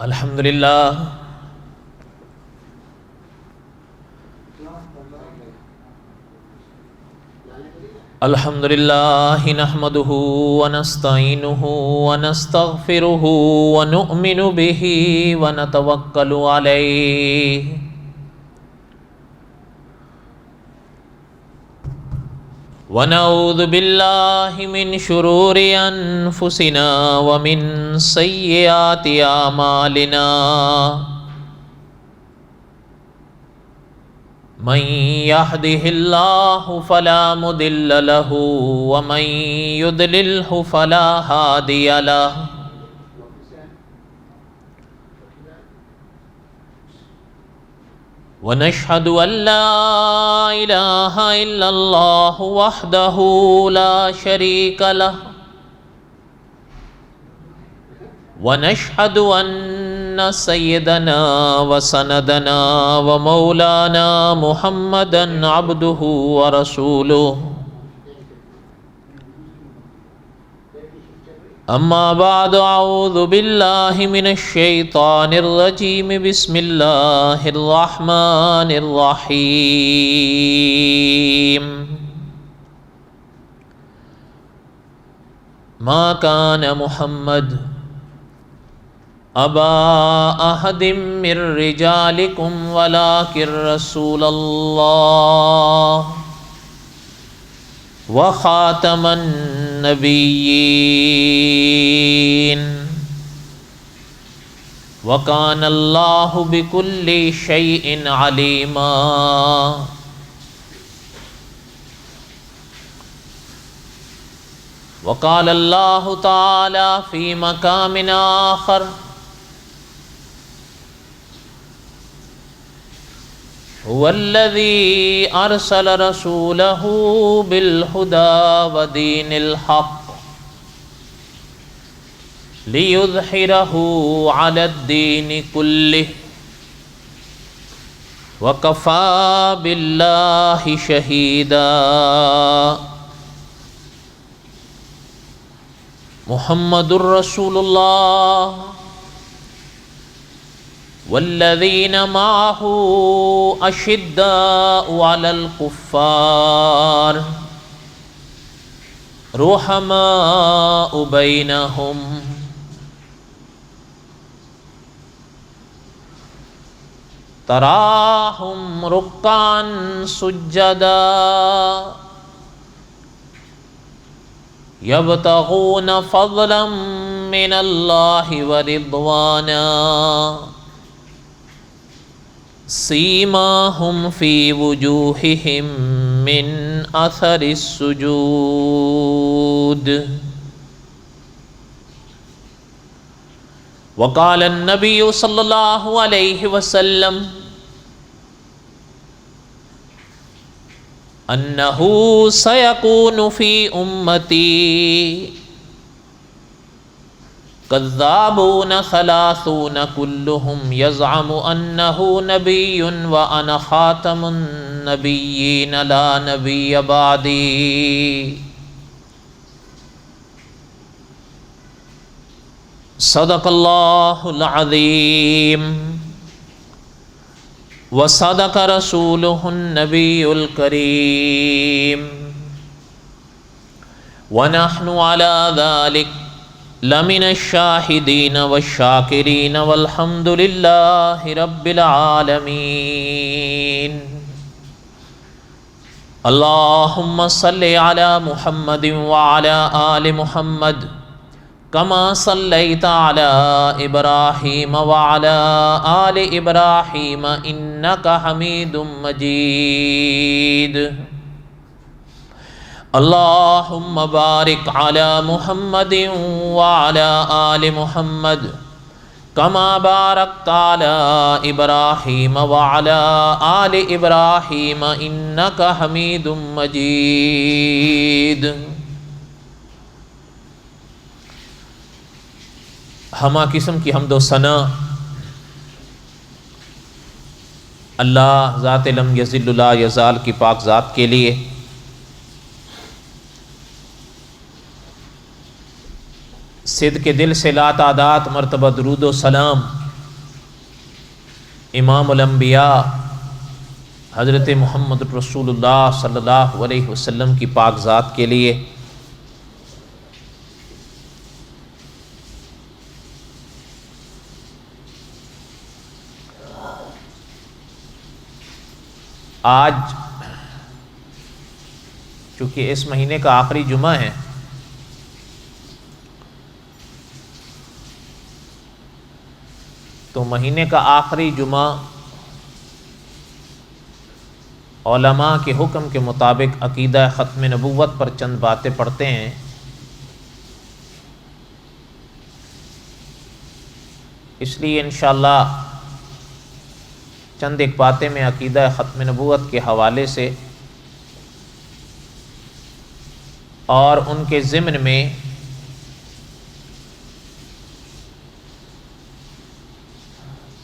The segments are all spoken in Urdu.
الحمد للہ الحمد للہ نحمده ونستعینه ونستغفره ونؤمن به ونتوکل علیہ ونعوذ باللہ من شرور انفسنا ومن سیئات اعمالنا من يهده الله فلا مضل له ومن يضلله فلا هادي له ونشهد أن لا إله إلا الله وحده لا شريك له ونشهد أن سيدنا وسندنا ومولانا محمدا عبده ورسوله اما بعد اعوذ باللہ من الشیطان الرجیم بسم اللہ الرحمن الرحیم ما کان محمد ابا احد من رجالکم ولکن رسول اللہ وخاتم النبیین وکان اللہ بکل شیء علیما وقال اللہ تعالی فی مقام آخر هو الذي أرسل رسوله بالهدى ودين الحق ليظهره على الدين كله وكفى بالله شهيدا محمد رسول الله والذین معه اشداء علی الکفار رحماء بینہم تراہم رکعا سجدا یبتغون فضلا من اللہ ورضوانا سیماہم فی وجوہہم من اثر السجود وقال النبی صلی اللہ علیہ وسلم انہ سیکون فی امتی کذابون ثلاثون کلہم یزعم انہ نبی وانا خاتم النبیین لا نبی بعدی صدق اللہ العظیم وصدق رسولہ النبی الکریم ونحن علی ذلک لمن الشاہدین والشاکرین والحمد للہ رب العالمین اللہم صلی علی محمد وعلی آل محمد کما صلیت علی ابراہیم وعلی آل ابراہیم انکا حمید مجید اللہم بارک علی محمد وعلی آل محمد کما بارکت علی ابراہیم وعلی آل ابراہیم انکا حمید مجید ہمہ قسم کی حمد و ثنا اللہ ذات لم یزل لا یزال کی پاک ذات کے لیے، صدق دل سے لا تعداد مرتبہ درود و سلام امام الانبیاء حضرت محمد رسول اللہ صلی اللہ علیہ وسلم کی پاک ذات کے لیے آج چونکہ اس مہینے کا آخری جمعہ ہے تو مہینے کا آخری جمعہ علماء کے حکم کے مطابق عقیدہ ختم نبوت پر چند باتیں پڑھتے ہیں۔ اس لیے انشاءاللہ چند ایک باتیں میں عقیدہ ختم نبوت کے حوالے سے اور ان کے ضمن میں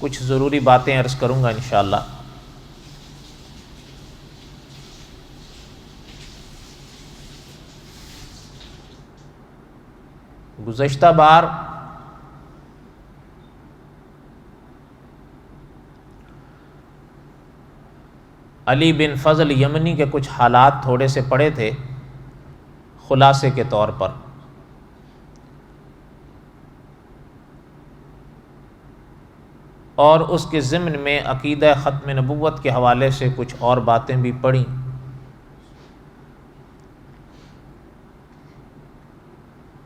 کچھ ضروری باتیں عرض کروں گا انشاءاللہ۔ گزشتہ بار علی بن فضل یمنی کے کچھ حالات تھوڑے سے پڑھے تھے خلاصے کے طور پر، اور اس کے ضمن میں عقیدہ ختم نبوت کے حوالے سے کچھ اور باتیں بھی پڑھیں۔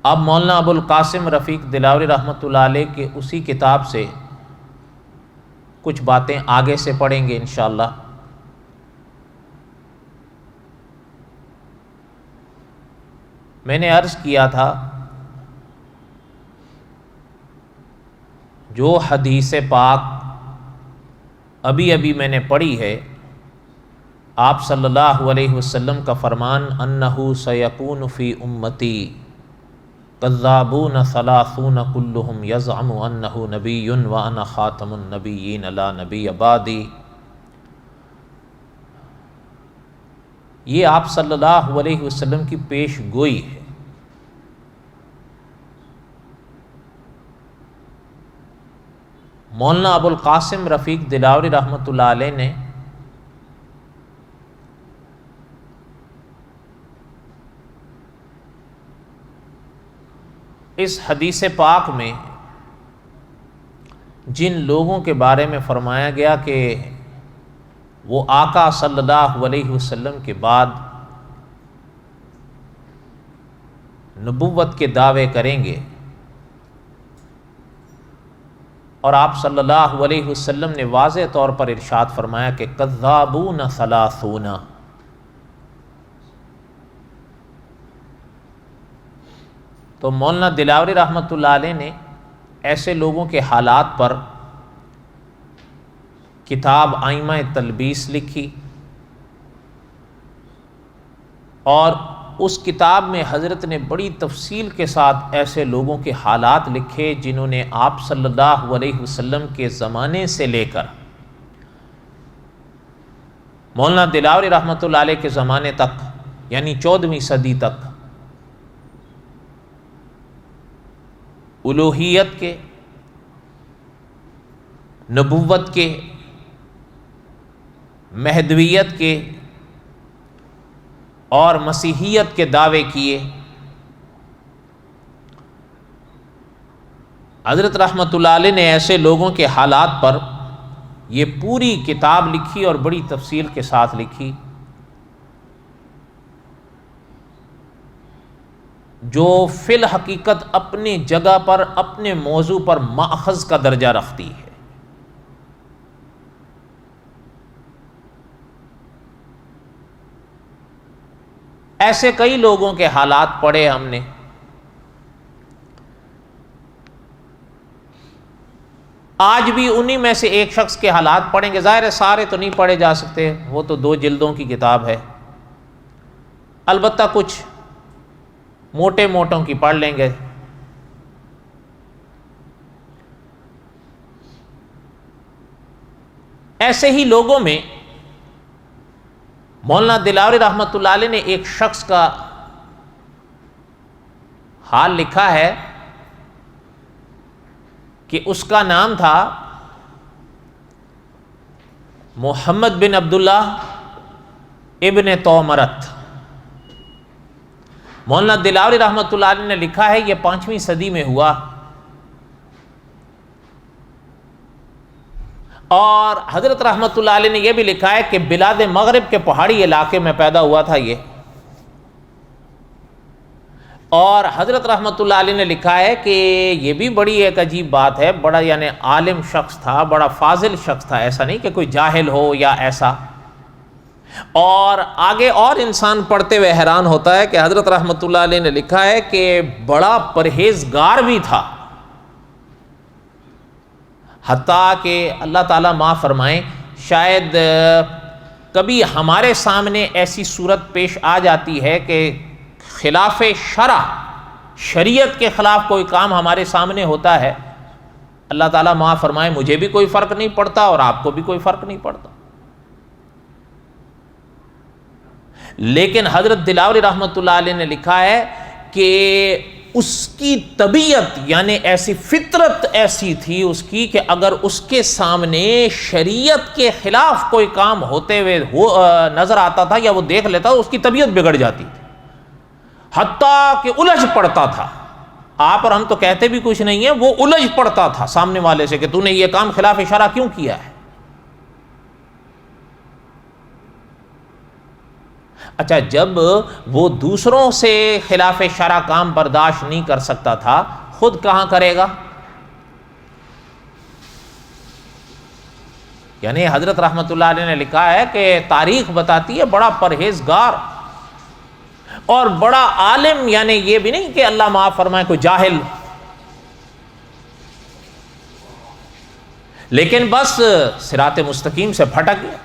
اب مولانا ابو القاسم رفیق دلاوری رحمۃ اللہ علیہ کے اسی کتاب سے کچھ باتیں آگے سے پڑھیں گے انشاءاللہ۔ میں نے عرض کیا تھا جو حدیث پاک ابھی میں نے پڑھی ہے، آپ صلی اللہ علیہ وسلم کا فرمان انہ سیکون فی امتی کذابون ثلاثون کلہم یزعم انہ نبی وانا خاتم النبیین لا نبی بعدی، یہ آپ صلی اللہ علیہ وسلم کی پیش گوئی ہے۔ مولانا ابو القاسم رفیق دلاوری رحمۃ اللہ علیہ نے اس حدیث پاک میں جن لوگوں کے بارے میں فرمایا گیا کہ وہ آقا صلی اللہ علیہ وسلم کے بعد نبوت کے دعوے کریں گے، اور آپ صلی اللہ علیہ وسلم نے واضح طور پر ارشاد فرمایا کہ کذابون ثلاثون، تو مولانا دلاوری رحمۃ اللہ علیہ نے ایسے لوگوں کے حالات پر کتاب آئمہ تلبیس لکھی، اور اس کتاب میں حضرت نے بڑی تفصیل کے ساتھ ایسے لوگوں کے حالات لکھے جنہوں نے آپ صلی اللہ علیہ وسلم کے زمانے سے لے کر مولانا دلاوری رحمۃ اللہ علیہ کے زمانے تک، یعنی 14ویں صدی تک، الوہیت کے، نبوت کے، مہدویت کے اور مسیحیت کے دعوے کیے۔ حضرت رحمۃ اللہ علیہ نے ایسے لوگوں کے حالات پر یہ پوری کتاب لکھی اور بڑی تفصیل کے ساتھ لکھی، جو فی الحقیقت اپنی جگہ پر اپنے موضوع پر ماخذ کا درجہ رکھتی ہے۔ ایسے کئی لوگوں کے حالات پڑھے ہم نے، آج بھی انہی میں سے ایک شخص کے حالات پڑھیں گے۔ ظاہر ہے سارے تو نہیں پڑھے جا سکتے، وہ تو 2 جلدوں کی کتاب ہے، البتہ کچھ موٹے موٹوں کی پڑھ لیں گے۔ ایسے ہی لوگوں میں مولانا دلاوری رحمۃ اللہ علیہ نے ایک شخص کا حال لکھا ہے کہ اس کا نام تھا محمد بن عبداللہ ابن تومرت، مولانا دلاوری رحمۃ اللہ علیہ نے لکھا ہے یہ 5ویں صدی میں ہوا، اور حضرت رحمۃ اللہ علیہ نے یہ بھی لکھا ہے کہ بلاد مغرب کے پہاڑی علاقے میں پیدا ہوا تھا یہ، اور حضرت رحمۃ اللہ علیہ نے لکھا ہے کہ یہ بھی بڑی ایک عجیب بات ہے، بڑا یعنی عالم شخص تھا، بڑا فاضل شخص تھا، ایسا نہیں کہ کوئی جاہل ہو یا ایسا۔ اور آگے اور انسان پڑھتے ہوئے حیران ہوتا ہے کہ حضرت رحمۃ اللہ علیہ نے لکھا ہے کہ بڑا پرہیزگار بھی تھا، حتیٰ کہ اللہ تعالیٰ معاف فرمائیں شاید کبھی ہمارے سامنے ایسی صورت پیش آ جاتی ہے کہ خلاف شرع، شریعت کے خلاف کوئی کام ہمارے سامنے ہوتا ہے، اللہ تعالیٰ معاف فرمائے مجھے بھی کوئی فرق نہیں پڑتا اور آپ کو بھی کوئی فرق نہیں پڑتا، لیکن حضرت دلاوری رحمۃ اللہ علیہ نے لکھا ہے کہ اس کی طبیعت یعنی ایسی فطرت ایسی تھی اس کی کہ اگر اس کے سامنے شریعت کے خلاف کوئی کام ہوتے ہوئے نظر آتا تھا یا وہ دیکھ لیتا اس کی طبیعت بگڑ جاتی تھی، حتیٰ کہ الجھ پڑتا تھا۔ آپ اور ہم تو کہتے بھی کچھ نہیں ہے، وہ الجھ پڑتا تھا سامنے والے سے کہ تو نے یہ کام خلاف شرع کیوں کیا ہے۔ اچھا، جب وہ دوسروں سے خلاف شرع کام برداشت نہیں کر سکتا تھا، خود کہاں کرے گا؟ یعنی حضرت رحمۃ اللہ علیہ نے لکھا ہے کہ تاریخ بتاتی ہے بڑا پرہیزگار اور بڑا عالم، یعنی یہ بھی نہیں کہ اللہ معاف فرمائے کوئی جاہل، لیکن بس صراط مستقیم سے پھٹک گیا۔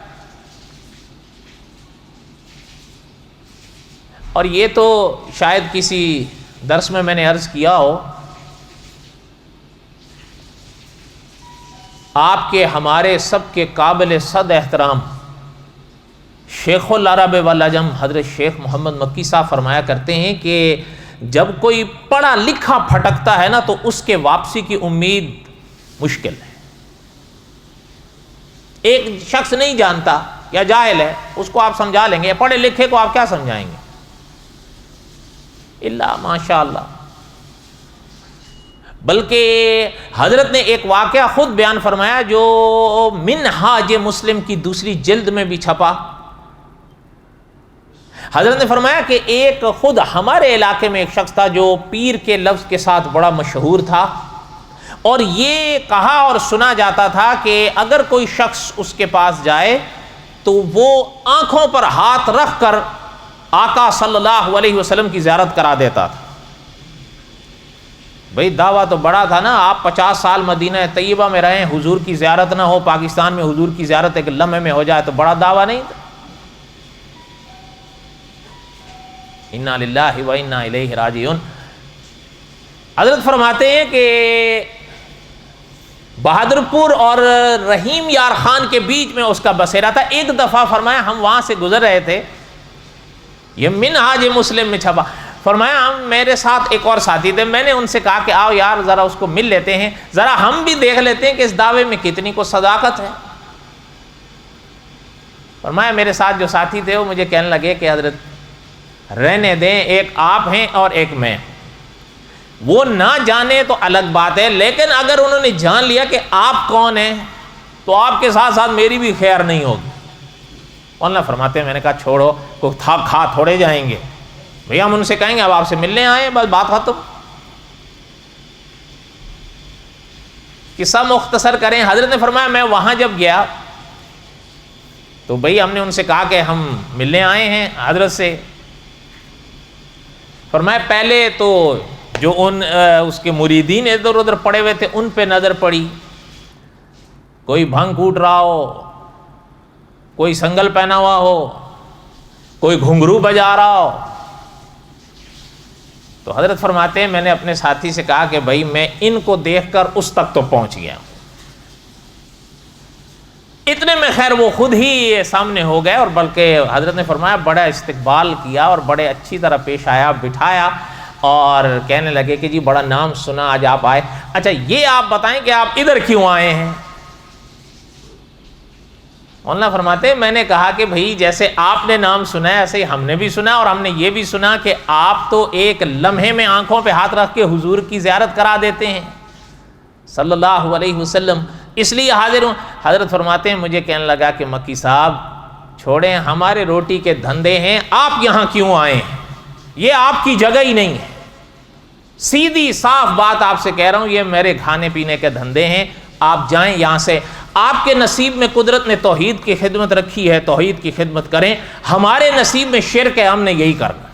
اور یہ تو شاید کسی درس میں نے عرض کیا ہو، آپ کے ہمارے سب کے قابل صد احترام شیخ العرب والعجم حضرت شیخ محمد مکی صاحب فرمایا کرتے ہیں کہ جب کوئی پڑھا لکھا پھٹکتا ہے نا تو اس کے واپسی کی امید مشکل ہے۔ ایک شخص نہیں جانتا یا جاہل ہے، اس کو آپ سمجھا لیں گے، پڑھے لکھے کو آپ کیا سمجھائیں گے؟ اللہ ماشاء اللہ۔ بلکہ حضرت نے ایک واقعہ خود بیان فرمایا جو منہاج مسلم کی 2 جلد میں بھی چھپا۔ حضرت نے فرمایا کہ ایک خود ہمارے علاقے میں ایک شخص تھا جو پیر کے لفظ کے ساتھ بڑا مشہور تھا، اور یہ کہا اور سنا جاتا تھا کہ اگر کوئی شخص اس کے پاس جائے تو وہ آنکھوں پر ہاتھ رکھ کر آقا صلی اللہ علیہ وسلم کی زیارت کرا دیتا تھا۔ بھئی دعویٰ تو بڑا تھا نا، آپ 50 سال مدینہ طیبہ میں رہیں، حضور کی زیارت نہ ہو، پاکستان میں حضور کی زیارت ایک لمحے میں ہو جائے تو بڑا دعویٰ نہیں تھا؟ انا للہ و انا الیہ راجعون۔ حضرت فرماتے ہیں کہ بہادر پور اور رحیم یار خان کے بیچ میں اس کا بسیرا تھا۔ ایک دفعہ فرمایا ہم وہاں سے گزر رہے تھے، یہ منہاج مسلم میں چھپا، فرمایا ہم میرے ساتھ ایک اور ساتھی تھے، میں نے ان سے کہا کہ آؤ یار ذرا اس کو مل لیتے ہیں، ذرا ہم بھی دیکھ لیتے ہیں کہ اس دعوے میں کتنی کو صداقت ہے۔ فرمایا میرے ساتھ جو ساتھی تھے وہ مجھے کہنے لگے کہ حضرت رہنے دیں، ایک آپ ہیں اور ایک میں، وہ نہ جانے تو الگ بات ہے، لیکن اگر انہوں نے جان لیا کہ آپ کون ہیں تو آپ کے ساتھ ساتھ میری بھی خیر نہیں ہوگی۔ اللہ فرماتے ہیں میں نے کہا چھوڑو، کوئی تھا کھا تھوڑے جائیں گے بھیا، ہم ان سے کہیں گے اب آپ سے ملنے آئے، بس بات ختم۔ قصہ مختصر کریں، حضرت نے فرمایا میں وہاں جب گیا تو بھئی ہم نے ان سے کہا کہ ہم ملنے آئے ہیں حضرت سے۔ فرمایا پہلے تو جو اس کے مریدین ادھر ادھر پڑے ہوئے تھے ان پہ نظر پڑی، کوئی بھنگ کوٹ رہا ہو، کوئی سنگل پہنا ہوا ہو، کوئی گھنگرو بجا رہا ہو۔ تو حضرت فرماتے ہیں میں نے اپنے ساتھی سے کہا کہ بھائی میں ان کو دیکھ کر اس تک تو پہنچ گیا ہوں۔ اتنے میں خیر وہ خود ہی سامنے ہو گئے، اور بلکہ حضرت نے فرمایا بڑا استقبال کیا اور بڑے اچھی طرح پیش آیا، بٹھایا اور کہنے لگے کہ جی بڑا نام سنا آج آپ آئے، اچھا یہ آپ بتائیں کہ آپ ادھر کیوں آئے ہیں؟ مولانا فرماتے ہیں میں نے کہا کہ بھئی جیسے آپ نے نام سنا ہے ایسے ہی ہم نے بھی سنا، اور ہم نے یہ بھی سنا کہ آپ تو ایک لمحے میں آنکھوں پہ ہاتھ رکھ کے حضور کی زیارت کرا دیتے ہیں صلی اللہ علیہ وسلم، اس لیے حاضر ہوں۔ حضرت فرماتے ہیں مجھے کہنے لگا کہ مکی صاحب چھوڑیں، ہمارے روٹی کے دھندے ہیں، آپ یہاں کیوں آئے ہیں؟ یہ آپ کی جگہ ہی نہیں ہے، سیدھی صاف بات آپ سے کہہ رہا ہوں، یہ میرے کھانے پینے کے دھندے ہیں، آپ جائیں یہاں سے۔ آپ کے نصیب میں قدرت نے توحید کی خدمت رکھی ہے، توحید کی خدمت کریں، ہمارے نصیب میں شرک ہے، ہم نے یہی کرنا۔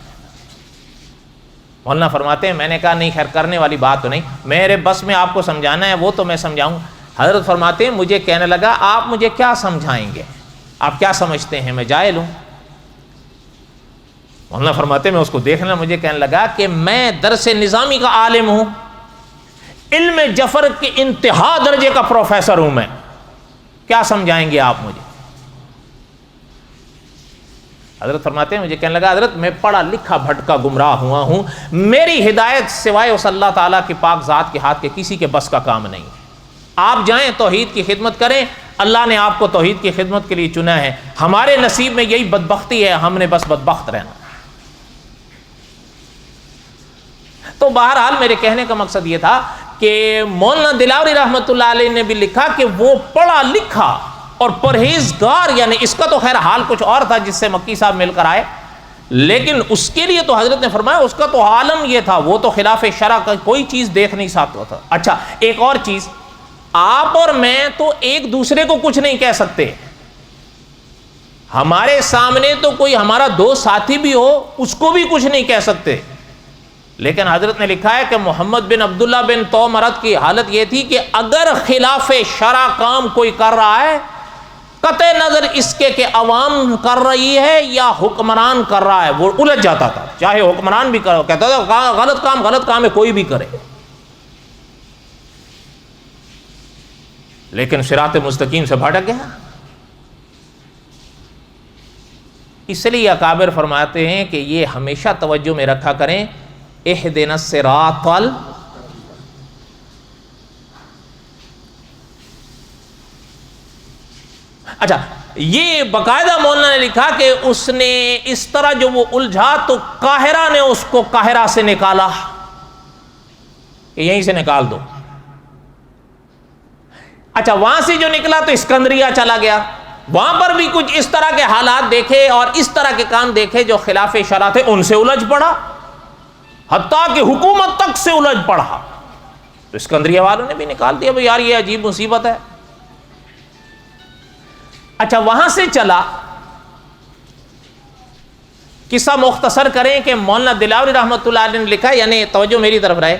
مولانا فرماتے ہیں میں نے کہا نہیں، خیر کرنے والی بات تو نہیں، میرے بس میں آپ کو سمجھانا ہے وہ تو میں سمجھاؤں۔ حضرت فرماتے ہیں مجھے کہنے لگا آپ مجھے کیا سمجھائیں گے، آپ کیا سمجھتے ہیں میں جاہل ہوں؟ مولانا فرماتے ہیں میں اس کو دیکھنا، مجھے کہنے لگا کہ میں درس نظامی کا عالم ہوں، علم جفر کے انتہا درجے کا پروفیسر ہوں، میں کیا سمجھائیں گے آپ مجھے؟ حضرت فرماتے ہیں مجھے کہنے لگا حضرت میں پڑھا لکھا بھٹکا گمراہ ہوا ہوں، میری ہدایت سوائے اس اللہ تعالیٰ کی پاک ذات کے ہاتھ کے کسی کے بس کا کام نہیں ہے۔ آپ جائیں توحید کی خدمت کریں، اللہ نے آپ کو توحید کی خدمت کے لیے چنا ہے، ہمارے نصیب میں یہی بدبختی ہے، ہم نے بس بدبخت رہنا۔ تو بہرحال میرے کہنے کا مقصد یہ تھا کہ مولانا دلاوری رحمۃ اللہ علیہ نے بھی لکھا کہ وہ پڑھا لکھا اور پرہیزگار، یعنی اس کا تو خیر حال کچھ اور تھا جس سے مکی صاحب مل کر آئے، لیکن اس کے لیے تو حضرت نے فرمایا اس کا تو عالم یہ تھا، وہ تو خلاف شرع کا کوئی چیز دیکھ نہیں سکتا تھا۔ اچھا ایک اور چیز، آپ اور میں تو ایک دوسرے کو کچھ نہیں کہہ سکتے، ہمارے سامنے تو کوئی ہمارا دوست ساتھی بھی ہو اس کو بھی کچھ نہیں کہہ سکتے، لیکن حضرت نے لکھا ہے کہ محمد بن عبداللہ بن تومرت کی حالت یہ تھی کہ اگر خلاف شرع کام کوئی کر رہا ہے، قطع نظر اس کے کہ عوام کر رہی ہے یا حکمران کر رہا ہے، وہ الجھ جاتا تھا، چاہے حکمران بھی کرو، کہتا تھا غلط کام ہے کوئی بھی کرے، لیکن صراط مستقیم سے بھٹک گیا۔ اس لیے اکابر فرماتے ہیں کہ یہ ہمیشہ توجہ میں رکھا کریں، اہدنا الصراط اچھا یہ باقاعدہ مولانا نے لکھا کہ اس نے اس طرح جو وہ الجھا تو قاہرہ نے اس کو قاہرہ سے نکالا کہ یہیں سے نکال دو۔ اچھا وہاں سے جو نکلا تو اسکندریہ چلا گیا، وہاں پر بھی کچھ اس طرح کے حالات دیکھے اور اس طرح کے کام دیکھے جو خلاف شرع تھے، ان سے الجھ پڑا، حتیٰ کہ حکومت تک سے الجھ پڑا، تو اسکندریہ والوں نے بھی نکال دیا، بھئی یار یہ عجیب مصیبت ہے۔ اچھا وہاں سے چلا، قصہ مختصر کریں کہ مولانا دلاوری رحمۃ اللہ علیہ نے لکھا، یعنی توجہ میری طرف رہے،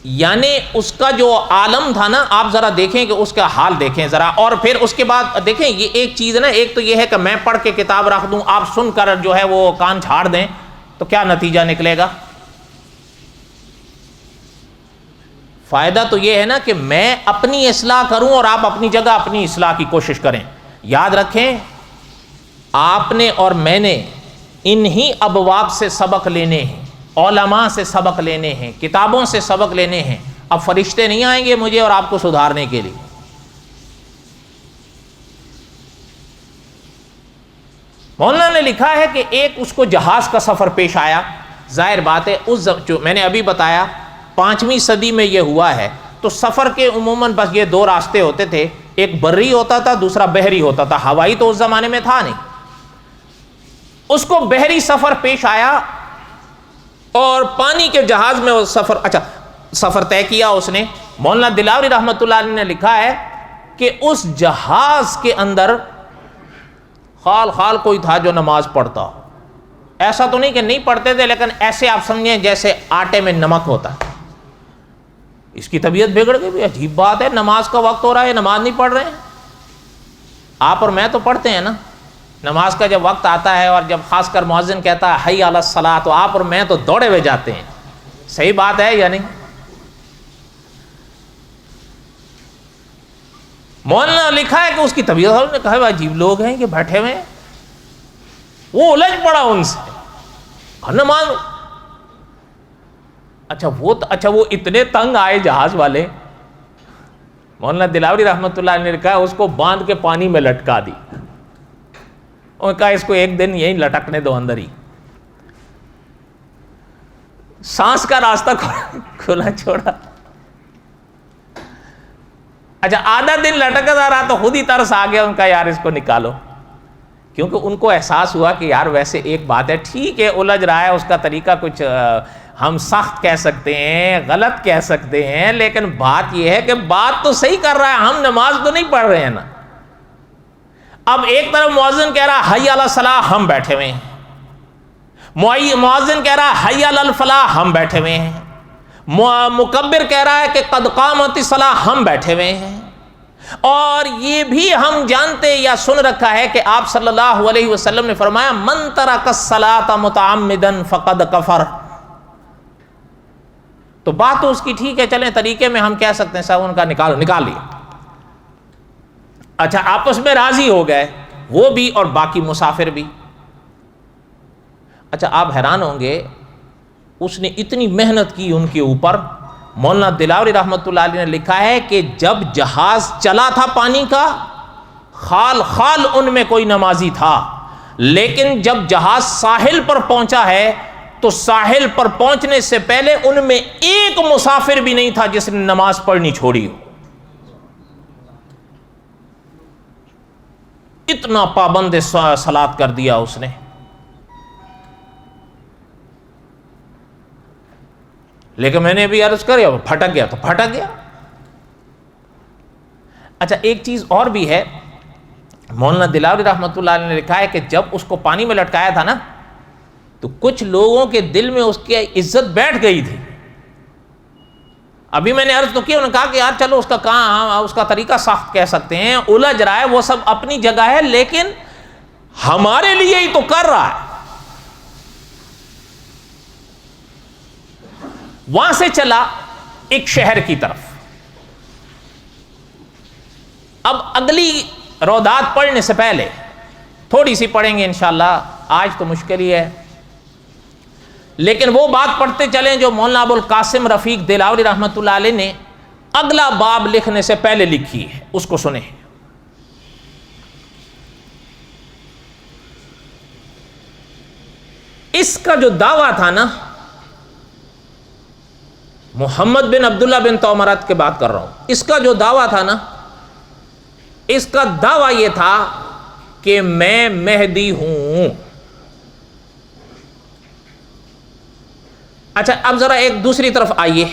یعنی اس کا جو عالم تھا نا، آپ ذرا دیکھیں کہ اس کا حال دیکھیں ذرا، اور پھر اس کے بعد دیکھیں یہ ایک چیز نا، ایک تو یہ ہے کہ میں پڑھ کے کتاب رکھ دوں، آپ سن کر جو ہے وہ کان چھاڑ دیں، تو کیا نتیجہ نکلے گا؟ فائدہ تو یہ ہے نا کہ میں اپنی اصلاح کروں اور آپ اپنی جگہ اپنی اصلاح کی کوشش کریں۔ یاد رکھیں آپ نے اور میں نے انہی ابواب سے سبق لینے ہیں، علماء سے سبق لینے ہیں، کتابوں سے سبق لینے ہیں، اب فرشتے نہیں آئیں گے مجھے اور آپ کو سدھارنے کے لیے۔ مولانا نے لکھا ہے کہ ایک اس کو جہاز کا سفر پیش آیا، ظاہر بات ہے اس جو میں نے ابھی بتایا 5ویں صدی میں یہ ہوا ہے، تو سفر کے عموماً بس یہ دو راستے ہوتے تھے، ایک بری ہوتا تھا دوسرا بحری ہوتا تھا، ہوائی تو اس زمانے میں تھا نہیں۔ اس کو بحری سفر پیش آیا اور پانی کے جہاز میں وہ سفر طے کیا اس نے۔ مولانا دلاوری رحمۃ اللہ علیہ نے لکھا ہے کہ اس جہاز کے اندر خال کوئی تھا جو نماز پڑھتا ہو، ایسا تو نہیں کہ نہیں پڑھتے تھے، لیکن ایسے آپ سمجھیں جیسے آٹے میں نمک ہوتا ہے۔ اس کی طبیعت بگڑ گئی، عجیب بات ہے، نماز کا وقت ہو رہا ہے نماز نہیں پڑھ رہے ہیں۔ آپ اور میں تو پڑھتے ہیں نا، نماز کا جب وقت آتا ہے اور جب خاص کر مؤذن کہتا ہے حی علی الصلاۃ، تو آپ اور میں تو دوڑے ہوئے جاتے ہیں۔ صحیح بات ہے یا نہیں؟ مولانا لکھا ہے کہ اس کی طبیعت والوں نے کہا عجیب لوگ ہیں کہ بیٹھے ہوئے ہیں، وہ الجھ پڑا ان سے نماز۔ اچھا وہ اتنے تنگ آئے جہاز والے، مولانا دلاوری رحمۃ اللہ علیہ نے کہا اس کو باندھ کے پانی میں لٹکا دی اور کہا اس کو ایک دن یہیں لٹکنے دو اندر ہی، سانس کا راستہ کھلا چھوڑا. اچھا آدھا دن لٹکتا رہا تو خود ہی ترس آ گیا ان کا، یار اس کو نکالو. کیونکہ ان کو احساس ہوا کہ یار ویسے ایک بات ہے، ٹھیک ہے الجھ رہا ہے، اس کا طریقہ کچھ ہم سخت کہہ سکتے ہیں، غلط کہہ سکتے ہیں، لیکن بات یہ ہے کہ بات تو صحیح کر رہا ہے، ہم نماز تو نہیں پڑھ رہے ہیں نا. اب ایک طرف مؤذن کہہ رہا حی علی الصلاۃ، ہم بیٹھے ہوئے ہیں، مؤذن کہہ رہا حی علی الفلاح، ہم بیٹھے ہوئے ہیں، مکبر کہہ رہا ہے کہ قد قامت الصلاۃ، ہم بیٹھے ہوئے ہیں. اور یہ بھی ہم جانتے یا سن رکھا ہے کہ آپ صلی اللہ علیہ وسلم نے فرمایا من ترک الصلاۃ متعمدا فقد کفر. تو بات تو اس کی ٹھیک ہے، چلیں طریقے میں ہم کہہ سکتے ہیں صاحب ان کا نکال لیا. اچھا آپس میں راضی ہو گئے وہ بھی اور باقی مسافر بھی. اچھا آپ حیران ہوں گے اس نے اتنی محنت کی ان کے اوپر. مولانا دلاوری رحمۃ اللہ علیہ نے لکھا ہے کہ جب جہاز چلا تھا پانی کا، خال ان میں کوئی نمازی تھا، لیکن جب جہاز ساحل پر پہنچا ہے تو ساحل پر پہنچنے سے پہلے ان میں ایک مسافر بھی نہیں تھا جس نے نماز پڑھنی چھوڑی ہو. اتنا پابند صلاۃ کر دیا اس نے. لیکن میں نے بھی عرض کیا پھٹک گیا تو پھٹک گیا. اچھا ایک چیز اور بھی ہے، مولانا دلاوری رحمۃ اللہ علیہ نے لکھا ہے کہ جب اس کو پانی میں لٹکایا تھا نا تو کچھ لوگوں کے دل میں اس کی عزت بیٹھ گئی تھی. ابھی میں نے عرض تو کیا، انہوں نے کہا کہ یار چلو اس کا کہاں اس کا طریقہ سخت کہہ سکتے ہیں، الجھ رہا ہے، وہ سب اپنی جگہ ہے، لیکن ہمارے لیے ہی تو کر رہا ہے. وہاں سے چلا ایک شہر کی طرف. اب اگلی رودات پڑھنے سے پہلے تھوڑی سی پڑھیں گے انشاءاللہ، آج تو مشکل ہی ہے، لیکن وہ بات پڑھتے چلیں جو مولانا ابو القاسم رفیق دلاوری رحمۃ اللہ علیہ نے اگلا باب لکھنے سے پہلے لکھی ہے، اس کو سنیں. اس کا جو دعویٰ تھا نا، محمد بن عبداللہ بن تومرت کے بات کر رہا ہوں، اس کا جو دعویٰ تھا نا، اس کا دعویٰ یہ تھا کہ میں مہدی ہوں. اچھا اب ذرا ایک دوسری طرف آئیے.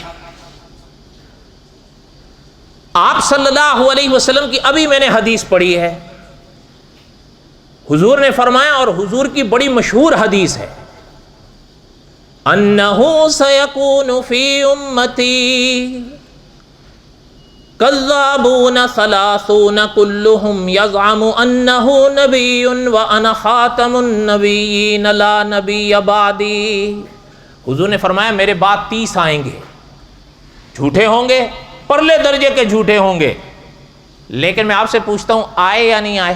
آپ صلی اللہ علیہ وسلم کی ابھی میں نے حدیث پڑھی ہے، حضور نے فرمایا، اور حضور کی بڑی مشہور حدیث ہے، انہ سیکون فی امتی کذابون ثلاثون کلہم یزعم انہ نبی وانا خاتم النبیین لا نبی بعدی. حضور نے فرمایا میرے بعد 30 آئیں گے، جھوٹے ہوں گے، پرلے درجے کے جھوٹے ہوں گے، لیکن میں آپ سے پوچھتا ہوں آئے یا نہیں آئے؟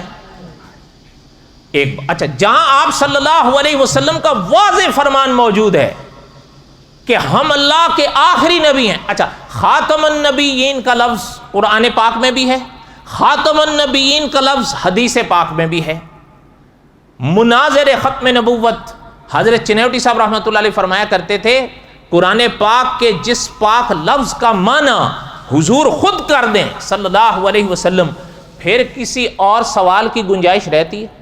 اچھا جہاں آپ صلی اللہ علیہ وسلم کا واضح فرمان موجود ہے کہ ہم اللہ کے آخری نبی ہیں. اچھا خاتم النبیین کا لفظ قرآن پاک میں بھی ہے، خاتم النبیین کا لفظ حدیث پاک میں بھی ہے. مناظر ختم نبوت حضرت چنیوٹی صاحب رحمۃ اللہ علیہ فرمایا کرتے تھے قرآن پاک کے جس پاک لفظ کا معنی حضور خود کر دیں صلی اللہ علیہ وسلم، پھر کسی اور سوال کی گنجائش رہتی ہے؟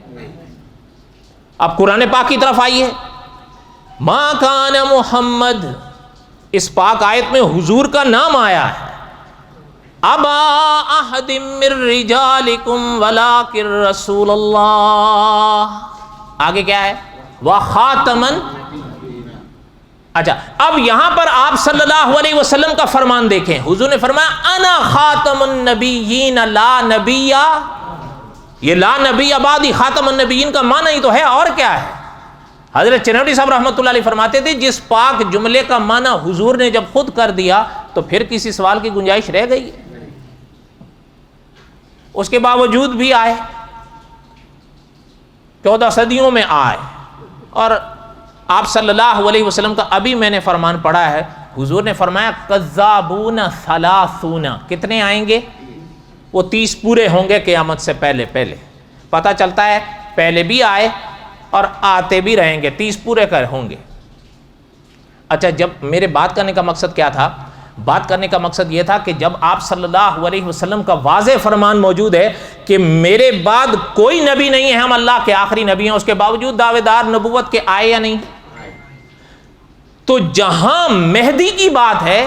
اب قرآن پاک کی طرف آئیے. ما کان محمد، اس پاک آیت میں حضور کا نام آیا ہے، ابا احد من رجالکم ولکن رسول اللہ. آگے کیا ہے؟ وخاتمن. اچھا اب یہاں پر آپ صلی اللہ علیہ وسلم کا فرمان دیکھیں، حضور نے فرمایا انا خاتم النبیین لا نبی. یہ لا نبی بعدی، خاتم النبیین کا معنی ہی تو ہے، اور کیا ہے؟ حضرت چنوٹی صاحب رحمۃ اللہ علیہ فرماتے تھے جس پاک جملے کا معنی حضور نے جب خود کر دیا تو پھر کسی سوال کی گنجائش رہ گئی؟ اس کے باوجود بھی آئے، 14 صدیوں میں آئے، اور آپ صلی اللہ علیہ وسلم کا ابھی میں نے فرمان پڑھا ہے، حضور نے فرمایا کذابون ثلاثون، کتنے آئیں گے؟ وہ 30 پورے ہوں گے قیامت سے پہلے پہلے. پتہ چلتا ہے پہلے بھی آئے اور آتے بھی رہیں گے، 30 پورے کر ہوں گے. اچھا، جب میرے بات کرنے کا مقصد کیا تھا؟ بات کرنے کا مقصد یہ تھا کہ جب آپ صلی اللہ علیہ وسلم کا واضح فرمان موجود ہے کہ میرے بعد کوئی نبی نہیں ہے، ہم اللہ کے آخری نبی ہیں، اس کے باوجود دعوے دار نبوت کے آئے یا نہیں؟ تو جہاں مہدی کی بات ہے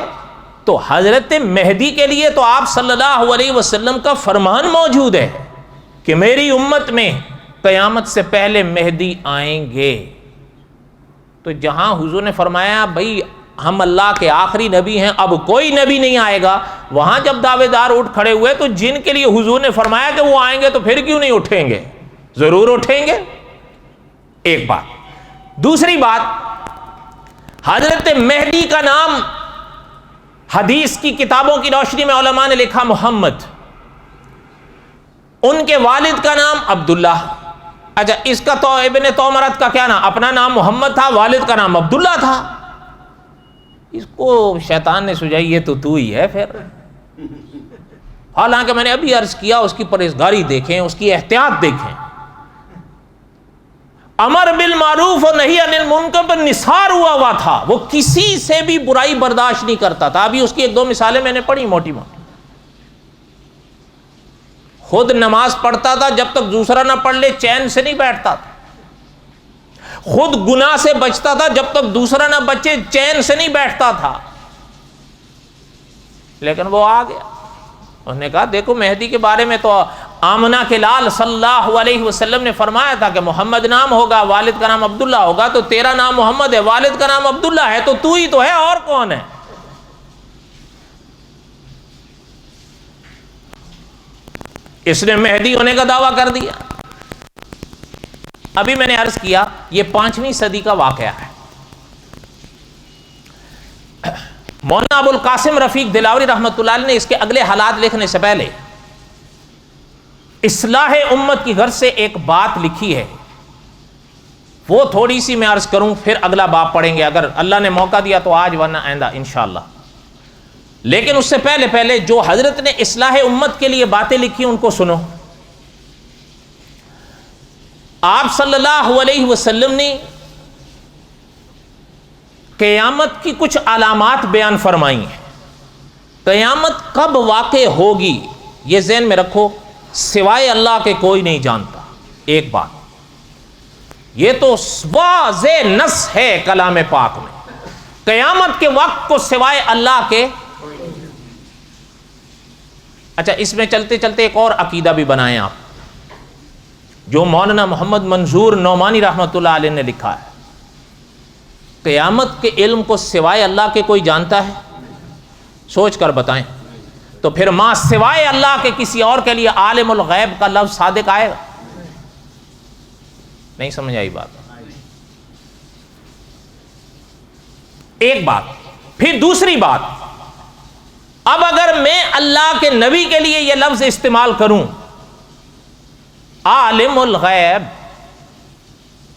تو حضرت مہدی کے لیے تو آپ صلی اللہ علیہ وسلم کا فرمان موجود ہے کہ میری امت میں قیامت سے پہلے مہدی آئیں گے. تو جہاں حضور نے فرمایا بھائی ہم اللہ کے آخری نبی ہیں، اب کوئی نبی نہیں آئے گا، وہاں جب دعوے دار اٹھ کھڑے ہوئے تو جن کے لیے حضور نے فرمایا کہ وہ آئیں گے تو پھر کیوں نہیں اٹھیں گے؟ ضرور اٹھیں گے. ایک بات. دوسری بات، حضرت مہدی کا نام حدیث کی کتابوں کی روشنی میں علماء نے لکھا محمد، ان کے والد کا نام عبداللہ. اچھا، اس کا تو ابن تومرت کا کیا نام؟ اپنا نام محمد تھا، والد کا نام عبداللہ تھا. اس کو شیطان نے سجائی یہ تو ہی ہے پھر. حالانکہ میں نے ابھی عرض کیا اس کی پرہیزگاری دیکھیں، اس کی احتیاط دیکھیں. امر بالمعروف اور نہی عن المنکر پر نثار ہوا تھا، وہ کسی سے بھی برائی برداشت نہیں کرتا تھا. ابھی اس کی 1-2 مثالیں میں نے پڑھی موٹی موٹی. خود نماز پڑھتا تھا، جب تک دوسرا نہ پڑھ لے چین سے نہیں بیٹھتا تھا. خود گناہ سے بچتا تھا، جب تک دوسرا نہ بچے چین سے نہیں بیٹھتا تھا. لیکن وہ آ گیا، انہوں نے کہا دیکھو مہدی کے بارے میں تو آمنہ کے لال صلی اللہ علیہ وسلم نے فرمایا تھا کہ محمد نام ہوگا، والد کا نام عبداللہ ہوگا. تو تیرا نام محمد ہے، والد کا نام عبداللہ ہے، تو ہی تو ہے، اور کون ہے؟ اس نے مہدی ہونے کا دعویٰ کر دیا. ابھی میں نے عرض کیا یہ 5ویں صدی کا واقعہ ہے. مولانا ابو القاسم رفیق دلاوری رحمۃ اللہ علیہ نے اس کے اگلے حالات لکھنے سے پہلے اصلاح امت کی غرض سے ایک بات لکھی ہے، وہ تھوڑی سی میں عرض کروں، پھر اگلا باب پڑھیں گے اگر اللہ نے موقع دیا تو آج، ورنہ آئندہ انشاءاللہ. لیکن اس سے پہلے جو حضرت نے اصلاح امت کے لیے باتیں لکھی ان کو سنو. آپ صلی اللہ علیہ وسلم نے قیامت کی کچھ علامات بیان فرمائی ہیں. قیامت کب واقع ہوگی یہ ذہن میں رکھو، سوائے اللہ کے کوئی نہیں جانتا. ایک بات یہ تو واضح نص ہے کلام پاک میں، قیامت کے وقت کو سوائے اللہ کے. اچھا، اس میں چلتے چلتے ایک اور عقیدہ بھی بنائیں آپ، جو مولانا محمد منظور نعمانی رحمۃ اللہ علیہ نے لکھا ہے. قیامت کے علم کو سوائے اللہ کے کوئی جانتا ہے؟ سوچ کر بتائیں. تو پھر ماں سوائے اللہ کے کسی اور کے لیے عالم الغیب کا لفظ صادق آئے گا؟ نہیں سمجھ آئی بات. ایک بات. پھر دوسری بات، اب اگر میں اللہ کے نبی کے لیے یہ لفظ استعمال کروں عالم الغیب،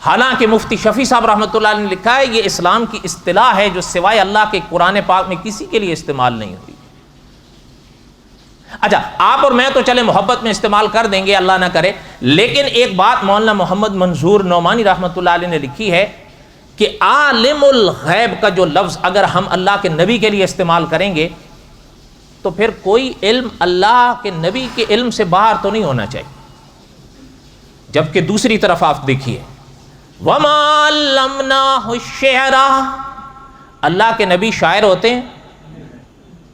حالانکہ مفتی شفیع صاحب رحمۃ اللہ علیہ نے لکھا ہے یہ اسلام کی اصطلاح ہے جو سوائے اللہ کے قرآن پاک میں کسی کے لیے استعمال نہیں ہوئی. اچھا، آپ اور میں تو چلے محبت میں استعمال کر دیں گے، اللہ نہ کرے، لیکن ایک بات مولانا محمد منظور نعمانی رحمۃ اللہ علیہ نے لکھی ہے کہ عالم الغیب کا جو لفظ اگر ہم اللہ کے نبی کے لیے استعمال کریں گے تو پھر کوئی علم اللہ کے نبی کے علم سے باہر تو نہیں ہونا چاہیے. جبکہ دوسری طرف آپ دیکھیے وَمَا عَلَّمْنَاهُ الشِّعْرَ، اللہ کے نبی شاعر ہوتے ہیں؟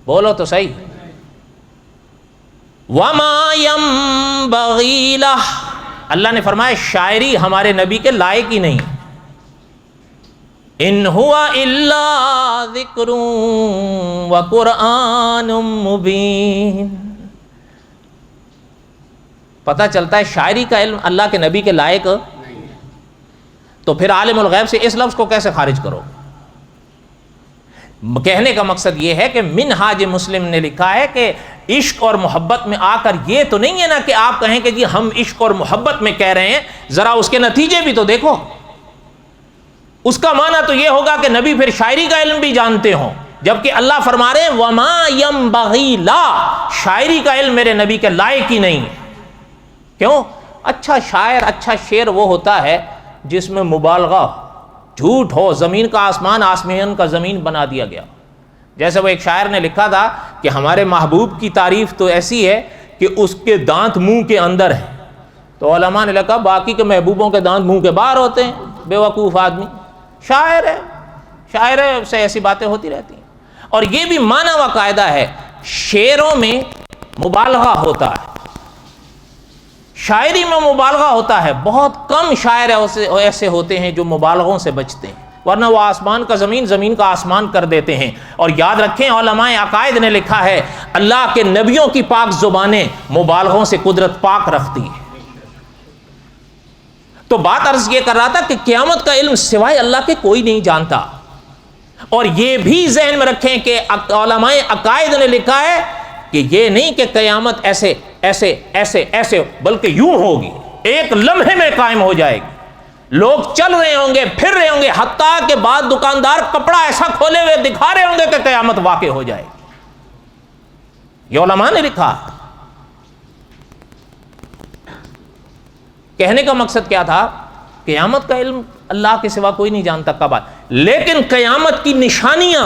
بولو تو صحیح. وَمَا يَنبَغِي لَهُ، اللہ نے فرمایا شاعری ہمارے نبی کے لائق ہی نہیں. ان هو الا ذکر وقرآن مبین. پتہ چلتا ہے شاعری کا علم اللہ کے نبی کے لائق، تو پھر عالم الغیب سے اس لفظ کو کیسے خارج کرو؟ کہنے کا مقصد یہ ہے کہ منہاج مسلم نے لکھا ہے کہ عشق اور محبت میں آ کر یہ تو نہیں ہے نا کہ آپ کہیں کہ جی ہم عشق اور محبت میں کہہ رہے ہیں، ذرا اس کے نتیجے بھی تو دیکھو. اس کا معنی تو یہ ہوگا کہ نبی پھر شاعری کا علم بھی جانتے ہوں، جبکہ اللہ فرما رہے ہیں وما ينبغي لا، شاعری کا علم میرے نبی کے لائق ہی نہیں ہے۔ کیوں؟ اچھا شاعر، اچھا شعر وہ ہوتا ہے جس میں مبالغہ ہو، جھوٹ ہو، زمین کا آسمان، آسمان کا زمین بنا دیا گیا۔ جیسے وہ ایک شاعر نے لکھا تھا کہ ہمارے محبوب کی تعریف تو ایسی ہے کہ اس کے دانت منہ کے اندر ہیں، تو علماء نے لکھا باقی کے محبوبوں کے دانت منہ کے باہر ہوتے ہیں، بے وقوف آدمی۔ شاعر ہے، شاعر سے ایسی باتیں ہوتی رہتی ہیں۔ اور یہ بھی معنی و قاعدہ ہے، شعروں میں مبالغہ ہوتا ہے، شاعری میں مبالغہ ہوتا ہے، بہت کم شاعر ایسے ہوتے ہیں جو مبالغوں سے بچتے ہیں، ورنہ وہ آسمان کا زمین، زمین کا آسمان کر دیتے ہیں۔ اور یاد رکھیں علماء عقائد نے لکھا ہے اللہ کے نبیوں کی پاک زبانیں مبالغوں سے قدرت پاک رکھتی ہے۔ تو بات عرض یہ کر رہا تھا کہ قیامت کا علم سوائے اللہ کے کوئی نہیں جانتا۔ اور یہ بھی ذہن میں رکھیں کہ علماء عقائد نے لکھا ہے کہ یہ نہیں کہ قیامت ایسے ایسے ایسے ایسے، بلکہ یوں ہوگی، ایک لمحے میں قائم ہو جائے گی۔ لوگ چل رہے ہوں گے، پھر رہے ہوں گے، حتیٰ کہ بعد دکاندار کپڑا ایسا کھولے ہوئے دکھا رہے ہوں گے کہ قیامت واقع ہو جائے گی۔ یہ علماء نے لکھا۔ کہنے کا مقصد کیا تھا؟ قیامت کا علم اللہ کے سوا کوئی نہیں جانتا کب آئے، لیکن قیامت کی نشانیاں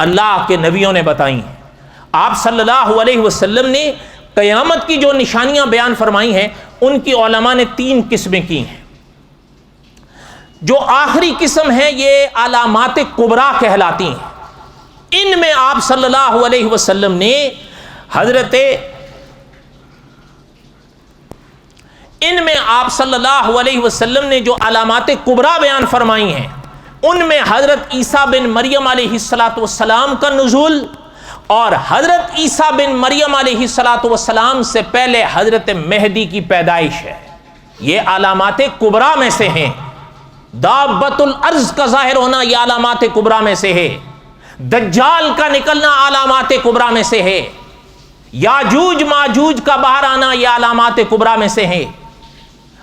اللہ کے نبیوں نے بتائی ہیں۔ آپ صلی اللہ علیہ وسلم نے قیامت کی جو نشانیاں بیان فرمائی ہیں ان کی علماء نے 3 قسمیں کی ہیں۔ جو آخری قسم ہے یہ علامات کبریٰ کہلاتی ہیں۔ ان میں آپ صلی اللہ علیہ وسلم نے جو علامات کبریٰ بیان فرمائی ہیں ان میں حضرت عیسیٰ بن مریم علیہ السلام کا نزول، اور حضرت عیسیٰ بن مریم علیہ السلام سے پہلے حضرت مہدی کی پیدائش ہے۔ یہ علامات کبریٰ میں سے ہیں۔ دابت الارض کا ظاہر ہونا یہ علامات کبریٰ میں سے ہے۔ دجال کا نکلنا علامات کبریٰ میں سے ہے۔ یاجوج ماجوج کا باہر آنا یہ علامات کبریٰ میں سے ہے۔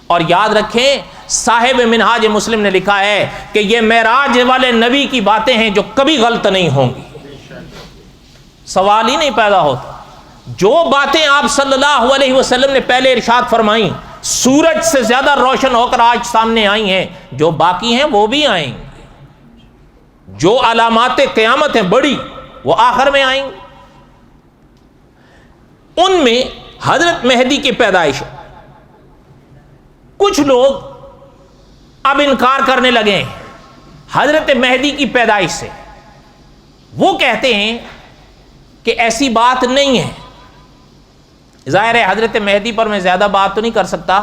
اور یاد رکھیں صاحب منہاج مسلم نے لکھا ہے کہ یہ معراج والے نبی کی باتیں ہیں جو کبھی غلط نہیں ہوں گی، سوال ہی نہیں پیدا ہوتا۔ جو باتیں آپ صلی اللہ علیہ وسلم نے پہلے ارشاد فرمائیں، سورج سے زیادہ روشن ہو کر آج سامنے آئی ہیں، جو باقی ہیں وہ بھی آئیں گی۔ جو علامات قیامت ہیں بڑی، وہ آخر میں آئیں گی۔ ان میں حضرت مہدی کی پیدائش ہے۔ کچھ لوگ اب انکار کرنے لگے ہیں حضرت مہدی کی پیدائش سے۔ وہ کہتے ہیں کہ ایسی بات نہیں ہے۔ ظاہر ہے حضرت مہدی پر میں زیادہ بات تو نہیں کر سکتا،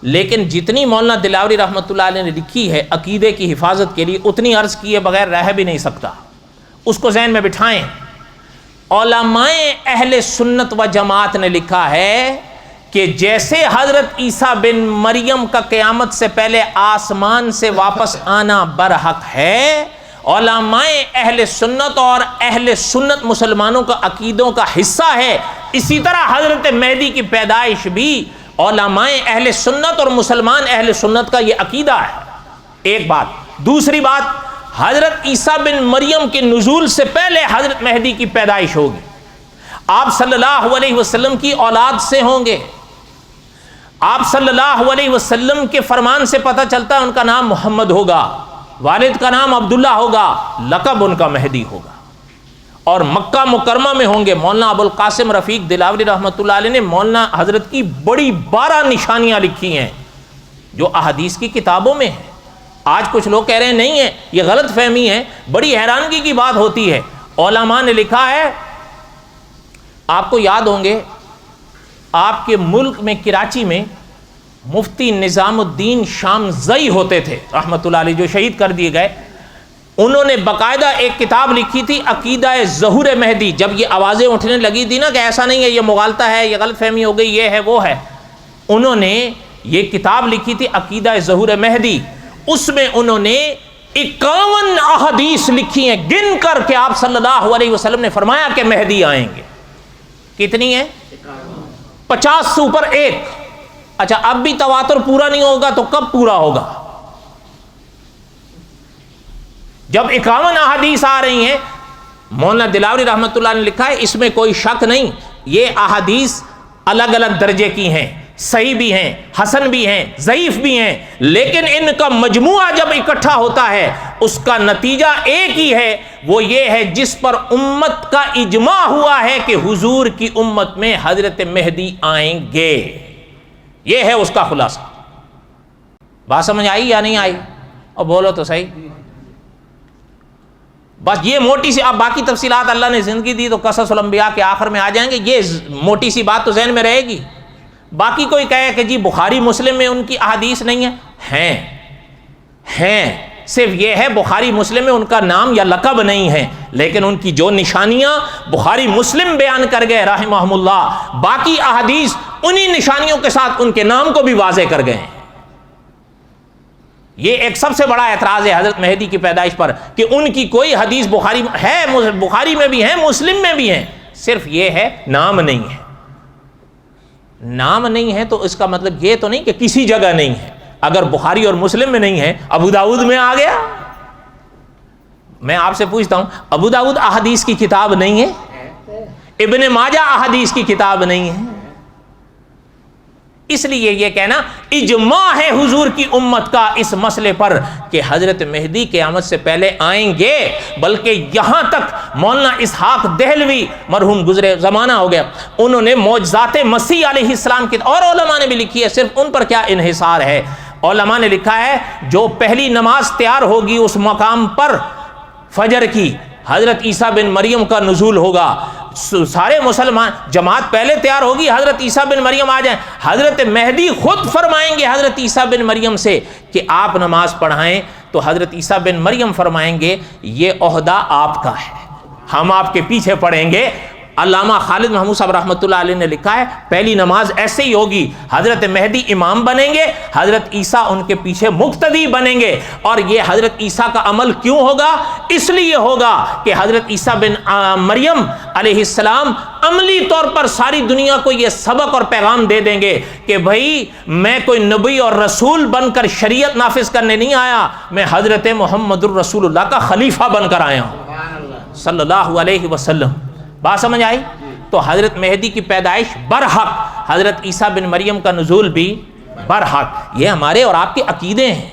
لیکن جتنی مولانا دلاوری رحمۃ اللہ علیہ نے لکھی ہے عقیدے کی حفاظت کے لیے اتنی عرض کیے بغیر رہ بھی نہیں سکتا۔ اس کو ذہن میں بٹھائیں۔ علماء اہل سنت و جماعت نے لکھا ہے کہ جیسے حضرت عیسیٰ بن مریم کا قیامت سے پہلے آسمان سے واپس آنا برحق ہے، علماء اہل سنت اور اہل سنت مسلمانوں کا عقیدوں کا حصہ ہے، اسی طرح حضرت مہدی کی پیدائش بھی علماء اہل سنت اور مسلمان اہل سنت کا یہ عقیدہ ہے۔ ایک بات۔ دوسری بات، حضرت عیسیٰ بن مریم کے نزول سے پہلے حضرت مہدی کی پیدائش ہوگی۔ آپ صلی اللہ علیہ وسلم کی اولاد سے ہوں گے۔ آپ صلی اللہ علیہ وسلم کے فرمان سے پتہ چلتا ہے ان کا نام محمد ہوگا، والد کا نام عبداللہ ہوگا، لقب ان کا مہدی ہوگا۔ اور مکہ مکرمہ میں ہوں گے۔ مولانا ابو القاسم رفیق دلاوری رحمۃ اللہ علیہ نے مولانا حضرت کی بڑی 12 نشانیاں لکھی ہیں جو احادیث کی کتابوں میں ہیں۔ آج کچھ لوگ کہہ رہے ہیں نہیں ہے، یہ غلط فہمی ہے۔ بڑی حیرانگی کی بات ہوتی ہے، علماء نے لکھا ہے، آپ کو یاد ہوں گے آپ کے ملک میں کراچی میں مفتی نظام الدین شامزئی ہوتے تھے رحمۃ اللہ علیہ، جو شہید کر دیے گئے۔ انہوں نے باقاعدہ ایک کتاب لکھی تھی عقیدہ ظہور مہدی۔ جب یہ آوازیں اٹھنے لگی تھی نا کہ ایسا نہیں ہے، یہ مغالطہ ہے، یہ غلط فہمی ہو گئی، یہ ہے وہ ہے، انہوں نے یہ کتاب لکھی تھی عقیدہ ظہور مہدی۔ اس میں انہوں نے 51 احادیث لکھی ہیں گن کر کے آپ صلی اللہ علیہ وسلم نے فرمایا کہ مہدی آئیں گے۔ کتنی ہے؟ 50 سے اوپر ایک۔ اچھا اب بھی تواتر پورا نہیں ہوگا تو کب پورا ہوگا؟ جب 51 احادیث آ رہی ہیں، مولانا دلاوری رحمۃ اللہ نے لکھا ہے اس میں کوئی شک نہیں، یہ احادیث الگ الگ درجے کی ہیں، صحیح بھی ہیں، حسن بھی ہیں، ضعیف بھی ہیں، لیکن ان کا مجموعہ جب اکٹھا ہوتا ہے اس کا نتیجہ ایک ہی ہے، وہ یہ ہے جس پر امت کا اجماع ہوا ہے کہ حضور کی امت میں حضرت مہدی آئیں گے، یہ ہے اس کا خلاصہ۔ بات سمجھ آئی یا نہیں آئی؟ اور بولو تو صحیح۔ بس یہ موٹی سی، اب باقی تفصیلات اللہ نے زندگی دی تو قصص الانبیاء کے آخر میں آ جائیں گے، یہ موٹی سی بات تو ذہن میں رہے گی۔ باقی کوئی کہے کہ جی بخاری مسلم میں ان کی احادیث نہیں ہیں، صرف یہ ہے بخاری مسلم میں ان کا نام یا لقب نہیں ہے، لیکن ان کی جو نشانیاں بخاری مسلم بیان کر گئے رحمہم اللہ، باقی احادیث انہی نشانیوں کے ساتھ ان کے نام کو بھی واضح کر گئے ہیں۔ یہ ایک سب سے بڑا اعتراض ہے حضرت مہدی کی پیدائش پر کہ ان کی کوئی حدیث بخاری میں بھی ہے، مسلم میں بھی ہے، صرف یہ ہے نام نہیں ہے۔ نام نہیں ہے تو اس کا مطلب یہ تو نہیں کہ کسی جگہ نہیں ہے۔ اگر بخاری اور مسلم میں نہیں ہے، ابو داؤد میں آ گیا۔ میں آپ سے پوچھتا ہوں، ابو داؤد احادیث کی کتاب نہیں ہے؟ ابن ماجہ احادیث کی کتاب نہیں ہے؟ اس لیے یہ کہنا اجماع ہے حضور کی امت کا اس مسئلے پر کہ حضرت مہدی قیامت سے پہلے آئیں گے، بلکہ یہاں تک مولانا اسحاق دہلوی مرحوم گزرے زمانہ ہو گیا، انہوں نے معجزات مسیح علیہ السلام کی، اور علماء نے بھی لکھی ہے، صرف ان پر کیا انحصار ہے، علماء نے لکھا ہے جو پہلی نماز تیار ہوگی اس مقام پر فجر کی، حضرت عیسیٰ بن مریم کا نزول ہوگا، سارے مسلمان جماعت پہلے تیار ہوگی، حضرت عیسیٰ بن مریم آ جائیں، حضرت مہدی خود فرمائیں گے حضرت عیسیٰ بن مریم سے کہ آپ نماز پڑھائیں، تو حضرت عیسیٰ بن مریم فرمائیں گے یہ عہدہ آپ کا ہے، ہم آپ کے پیچھے پڑھیں گے۔ علامہ خالد محمود صاحب رحمۃ اللہ علیہ نے لکھا ہے پہلی نماز ایسے ہی ہوگی، حضرت مہدی امام بنیں گے، حضرت عیسیٰ ان کے پیچھے مقتدی بنیں گے۔ اور یہ حضرت عیسیٰ کا عمل کیوں ہوگا؟ اس لیے ہوگا کہ حضرت عیسیٰ بن مریم علیہ السلام عملی طور پر ساری دنیا کو یہ سبق اور پیغام دے دیں گے کہ بھائی میں کوئی نبی اور رسول بن کر شریعت نافذ کرنے نہیں آیا، میں حضرت محمد الرسول اللہ کا خلیفہ بن کر آیا ہوں صلی اللہ علیہ وسلم۔ بات سمجھ آئی؟ تو حضرت مہدی کی پیدائش برحق، حضرت عیسیٰ بن مریم کا نزول بھی برحق، یہ ہمارے اور آپ کے عقیدے ہیں۔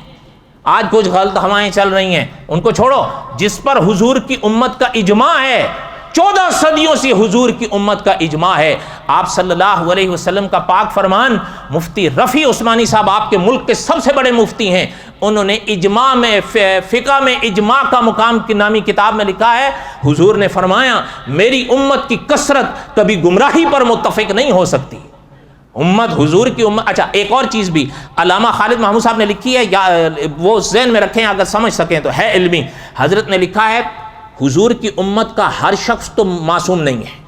آج کچھ غلط ہوائیں چل رہی ہیں، ان کو چھوڑو، جس پر حضور کی امت کا اجماع ہے، 14 صدیوں سے حضور کی امت کا اجماع ہے۔ آپ صلی اللہ علیہ وسلم کا پاک فرمان، مفتی رفیع عثمانی صاحب آپ کے ملک کے سب سے بڑے مفتی ہیں، انہوں نے اجماع میں فقہ میں اجماع کا مقام کی نامی کتاب میں لکھا ہے، حضور نے فرمایا میری امت کی کثرت کبھی گمراہی پر متفق نہیں ہو سکتی۔ امت حضور کی امت۔ اچھا ایک اور چیز بھی علامہ خالد محمود صاحب نے لکھی ہے، یا وہ ذہن میں رکھیں اگر سمجھ سکیں تو ہے علمی، حضرت نے لکھا ہے حضور کی امت کا ہر شخص تو معصوم نہیں ہے،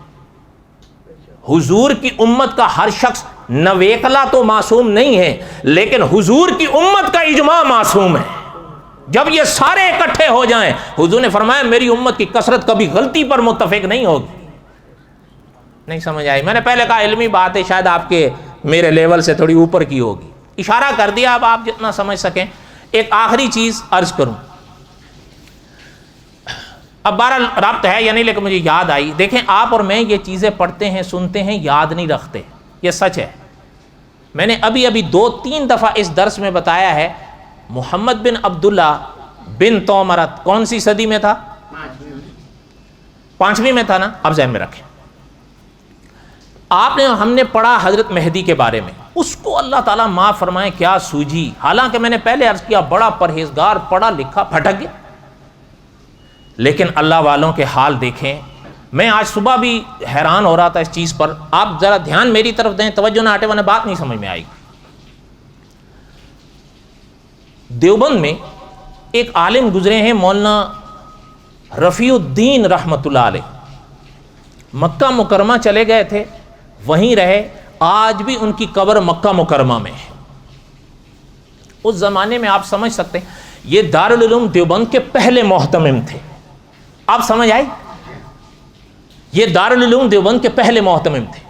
حضور کی امت کا ہر شخص نویکلا تو معصوم نہیں ہے، لیکن حضور کی امت کا اجماع معصوم ہے۔ جب یہ سارے اکٹھے ہو جائیں، حضور نے فرمایا میری امت کی کثرت کبھی غلطی پر متفق نہیں ہوگی۔ نہیں سمجھ آئی؟ میں نے پہلے کہا علمی بات ہے، شاید آپ کے میرے لیول سے تھوڑی اوپر کی ہوگی، اشارہ کر دیا، اب آپ جتنا سمجھ سکیں۔ ایک آخری چیز عرض کروں، اب بہرحال ربط ہے یا نہیں لیکن مجھے یاد آئی، دیکھیں آپ اور میں یہ چیزیں پڑھتے ہیں، سنتے ہیں، یاد نہیں رکھتے، یہ سچ ہے۔ میں نے ابھی 2-3 دفعہ اس درس میں بتایا ہے، محمد بن عبداللہ بن تومرت کون سی صدی میں تھا؟ 5ویں میں تھا نا، اب ذہن میں رکھیں۔ ہم نے پڑھا حضرت مہدی کے بارے میں، اس کو اللہ تعالیٰ معاف فرمائے کیا سوجھی، حالانکہ میں نے پہلے عرض کیا بڑا پرہیزگار، پڑھا لکھا، پھٹک گیا، لیکن اللہ والوں کے حال دیکھیں۔ میں آج صبح بھی حیران ہو رہا تھا اس چیز پر، آپ ذرا دھیان میری طرف دیں، توجہ نہ ہٹے ورنہ بات نہیں سمجھ میں آئی۔ دیوبند میں ایک عالم گزرے ہیں مولانا رفیع الدین رحمۃ اللہ علیہ، مکہ مکرمہ چلے گئے تھے، وہیں رہے، آج بھی ان کی قبر مکہ مکرمہ میں ہے۔ اس زمانے میں آپ سمجھ سکتے ہیں یہ دارالعلوم دیوبند کے پہلے محتمم تھے، آپ سمجھ آئی؟ یہ دارالعلوم دیوبند کے پہلے محتمم تھے۔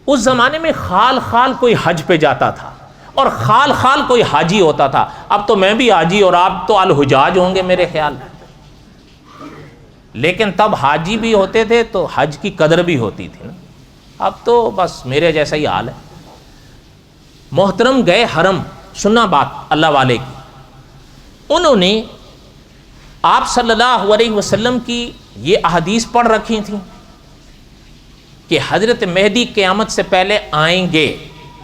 اس زمانے میں خال خال کوئی حج پہ جاتا تھا اور خال خال کوئی حاجی ہوتا تھا، اب تو میں بھی حاجی اور آپ تو الحجاج ہوں گے میرے خیال میں، لیکن تب حاجی بھی ہوتے تھے تو حج کی قدر بھی ہوتی تھی نا، اب تو بس میرے جیسا ہی حال ہے۔ محترم گئے حرم، سننا بات اللہ والے کی، انہوں نے آپ صلی اللہ علیہ وسلم کی یہ احادیث پڑھ رکھی تھیں کہ حضرت مہدی قیامت سے پہلے آئیں گے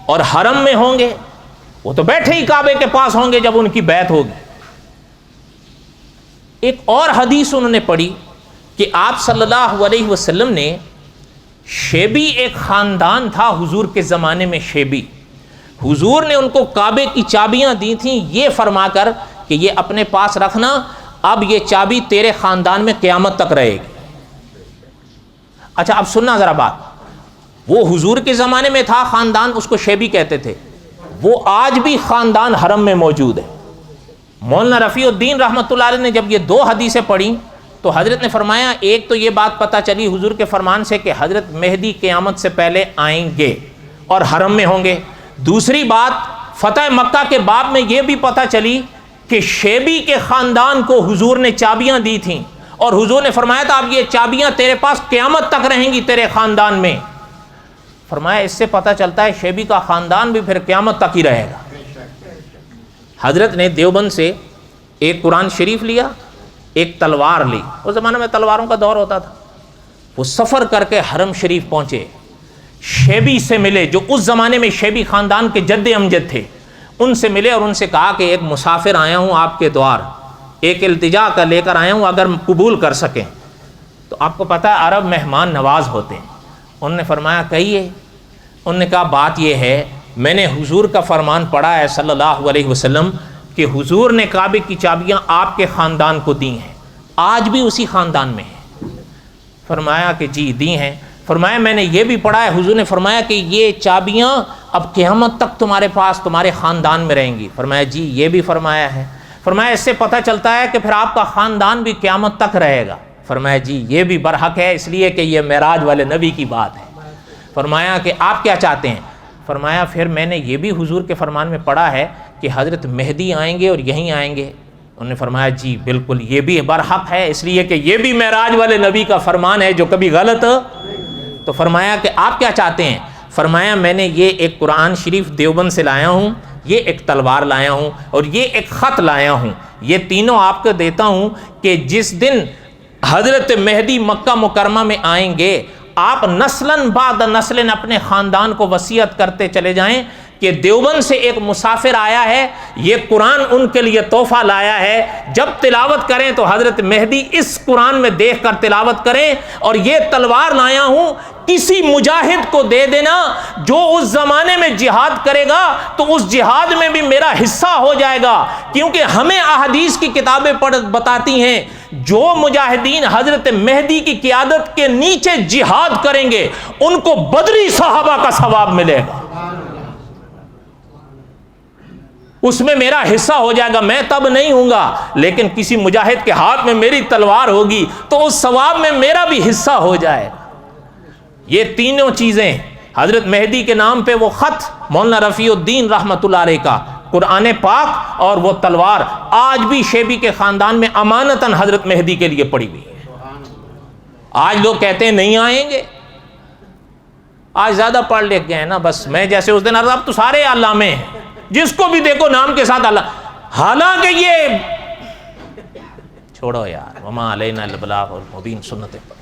اور حرم میں ہوں گے، وہ تو بیٹھے ہی کعبے کے پاس ہوں گے جب ان کی بیعت ہوگی۔ ایک اور حدیث انہوں نے پڑھی کہ آپ صلی اللہ علیہ وسلم نے، شیبی ایک خاندان تھا حضور کے زمانے میں، شیبی، حضور نے ان کو کعبے کی چابیاں دی تھیں یہ فرما کر کہ یہ اپنے پاس رکھنا، اب یہ چابی تیرے خاندان میں قیامت تک رہے گی۔ اچھا اب سننا ذرا بات، وہ حضور کے زمانے میں تھا خاندان، اس کو شیبی کہتے تھے، وہ آج بھی خاندان حرم میں موجود ہے۔ مولانا رفیع الدین رحمۃ اللہ علیہ نے جب یہ دو حدیثیں پڑھی تو حضرت نے فرمایا ایک تو یہ بات پتہ چلی حضور کے فرمان سے کہ حضرت مہدی قیامت سے پہلے آئیں گے اور حرم میں ہوں گے، دوسری بات فتح مکہ کے باب میں یہ بھی پتہ چلی کہ شیبی کے خاندان کو حضور نے چابیاں دی تھیں اور حضور نے فرمایا تھا اب یہ چابیاں تیرے پاس قیامت تک رہیں گی تیرے خاندان میں۔ فرمایا اس سے پتہ چلتا ہے شیبی کا خاندان بھی پھر قیامت تک ہی رہے گا۔ حضرت نے دیوبند سے ایک قرآن شریف لیا، ایک تلوار لی، اس زمانے میں تلواروں کا دور ہوتا تھا، وہ سفر کر کے حرم شریف پہنچے، شیبی سے ملے جو اس زمانے میں شیبی خاندان کے جد امجد تھے، ان سے ملے اور ان سے کہا کہ ایک مسافر آیا ہوں آپ کے دوار، ایک التجا کا لے کر آیا ہوں اگر قبول کر سکیں۔ تو آپ کو پتہ ہے عرب مہمان نواز ہوتے ہیں، انہوں نے فرمایا کہیے، انہوں نے کہا بات یہ ہے میں نے حضور کا فرمان پڑھا ہے صلی اللہ علیہ وسلم کہ حضور نے کعبے کی چابیاں آپ کے خاندان کو دی ہیں، آج بھی اسی خاندان میں ہیں۔ فرمایا کہ جی دی ہیں۔ فرمایا میں نے یہ بھی پڑھا ہے حضور نے فرمایا کہ یہ چابیاں اب قیامت تک تمہارے پاس تمہارے خاندان میں رہیں گی۔ فرمایا جی یہ بھی فرمایا ہے۔ فرمایا اس سے پتہ چلتا ہے کہ پھر آپ کا خاندان بھی قیامت تک رہے گا۔ فرمایا جی یہ بھی برحق ہے اس لیے کہ یہ معراج والے نبی کی بات ہے۔ فرمایا کہ آپ کیا چاہتے ہیں؟ فرمایا پھر میں نے یہ بھی حضور کے فرمان میں پڑھا ہے کہ حضرت مہدی آئیں گے اور یہیں آئیں گے۔ انہوں نے فرمایا جی بالکل یہ بھی برحق ہے اس لیے کہ یہ بھی معراج والے نبی کا فرمان ہے جو کبھی غلط۔ تو فرمایا کہ آپ کیا چاہتے ہیں؟ فرمایا میں نے یہ ایک قرآن شریف دیوبند سے لایا ہوں، یہ ایک تلوار لایا ہوں اور یہ ایک خط لایا ہوں، یہ تینوں آپ کو دیتا ہوں کہ جس دن حضرت مہدی مکہ مکرمہ میں آئیں گے آپ نسلاً بعد نسلاً اپنے خاندان کو وصیت کرتے چلے جائیں کہ دیوبند سے ایک مسافر آیا ہے، یہ قرآن ان کے لیے تحفہ لایا ہے، جب تلاوت کریں تو حضرت مہدی اس قرآن میں دیکھ کر تلاوت کریں، اور یہ تلوار لایا ہوں کسی مجاہد کو دے دینا جو اس زمانے میں جہاد کرے گا تو اس جہاد میں بھی میرا حصہ ہو جائے گا، کیونکہ ہمیں احادیث کی کتابیں بتاتی ہیں جو مجاہدین حضرت مہدی کی قیادت کے نیچے جہاد کریں گے ان کو بدری صحابہ کا ثواب ملے گا، اس میں میرا حصہ ہو جائے گا، میں تب نہیں ہوں گا لیکن کسی مجاہد کے ہاتھ میں میری تلوار ہوگی تو اس ثواب میں میرا بھی حصہ ہو جائے گا۔ یہ تینوں چیزیں حضرت مہدی کے نام پہ وہ خط مولانا رفیع الدین رحمۃ اللہ علیہ کا، قرآن پاک اور وہ تلوار آج بھی شیبی کے خاندان میں امانتاً حضرت مہدی کے لیے پڑی ہوئی ہے۔ آج لوگ کہتے ہیں نہیں آئیں گے، آج زیادہ پڑھ لکھ گئے ہیں نا، بس میں جیسے اس دن اب تو سارے علامے ہیں، جس کو بھی دیکھو نام کے ساتھ اللہ، حالانکہ یہ چھوڑو یار، وما علینا البلاغ المبین سنت پر